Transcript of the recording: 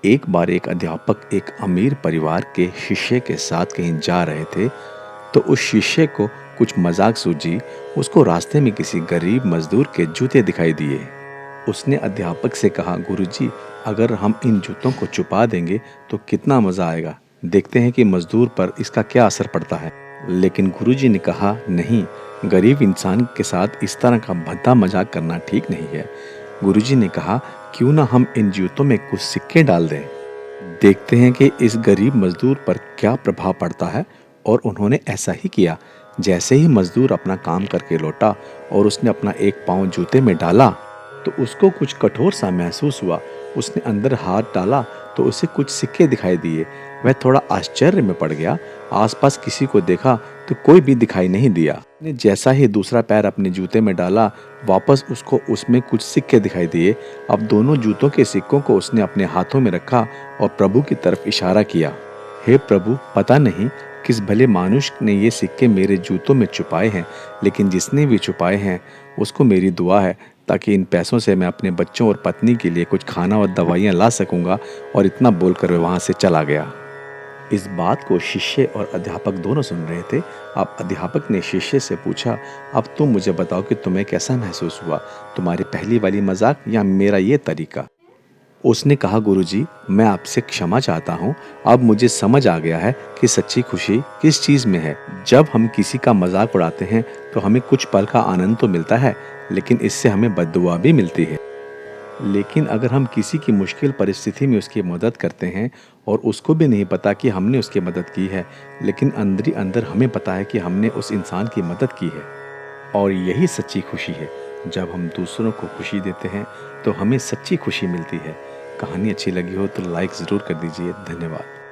एक बार एक अध्यापक एक अमीर परिवार के शिष्य के साथ कहीं जा रहे थे, तो उस शिष्य को कुछ मजाक सूझी। उसको रास्ते में किसी गरीब मजदूर के जूते दिखाई दिए। उसने अध्यापक से कहा, गुरुजी, अगर हम इन जूतों को छुपा देंगे तो कितना मजा आएगा। देखते हैं कि मजदूर पर इसका क्या असर पड़ता है। लेकिन गुरुजी ने कहा, नहीं, गरीब इंसान के साथ इस तरह का भद्दा मजाक करना ठीक नहीं है। गुरुजी ने कहा, क्यों ना हम इन जूतों में कुछ सिक्के डाल दें। देखते हैं कि इस गरीब मजदूर पर क्या प्रभाव पड़ता है। और उन्होंने ऐसा ही किया। जैसे ही मजदूर अपना काम करके लौटा और उसने अपना एक पाँव जूते में डाला, तो उसको कुछ कठोर सा महसूस हुआ। उसने अंदर हाथ डाला तो उसे कुछ सिक्के दिखाई दिए। वह थोड़ा आश्चर्य में पड़ गया। आसपास किसी को देखा तो कोई भी दिखाई नहीं दिया। उसने जैसा ही दूसरा पैर अपने जूते में डाला, वापस उसको उसमें कुछ सिक्के दिखाई दिए। अब दोनों जूतों के सिक्कों को उसने अपने हाथों में रखा और प्रभु की तरफ इशारा किया। हे प्रभु, पता नहीं किस भले मानुष ने ये सिक्के मेरे जूतों में छुपाए हैं, लेकिन जिसने भी छुपाए हैं उसको मेरी दुआ है, ताकि इन पैसों से मैं अपने बच्चों और पत्नी के लिए कुछ खाना और दवाइयाँ ला सकूँगा। और इतना बोलकर वह वहाँ से चला गया। इस बात को शिष्य और अध्यापक दोनों सुन रहे थे। अब अध्यापक ने शिष्य से पूछा, अब तुम मुझे बताओ कि तुम्हें कैसा महसूस हुआ, तुम्हारी पहली वाली मजाक या मेरा ये तरीका। उसने कहा, गुरुजी, मैं आपसे क्षमा चाहता हूँ। अब मुझे समझ आ गया है कि सच्ची खुशी किस चीज़ में है। जब हम किसी का मजाक उड़ाते हैं तो हमें कुछ पल का आनंद तो मिलता है, लेकिन इससे हमें बद्दुआ भी मिलती है। लेकिन अगर हम किसी की मुश्किल परिस्थिति में उसकी मदद करते हैं और उसको भी नहीं पता कि हमने उसकी मदद की है, लेकिन अंदर ही अंदर हमें पता है कि हमने उस इंसान की मदद की है, और यही सच्ची खुशी है। जब हम दूसरों को खुशी देते हैं तो हमें सच्ची खुशी मिलती है। कहानी अच्छी लगी हो तो लाइक ज़रूर कर दीजिए। धन्यवाद।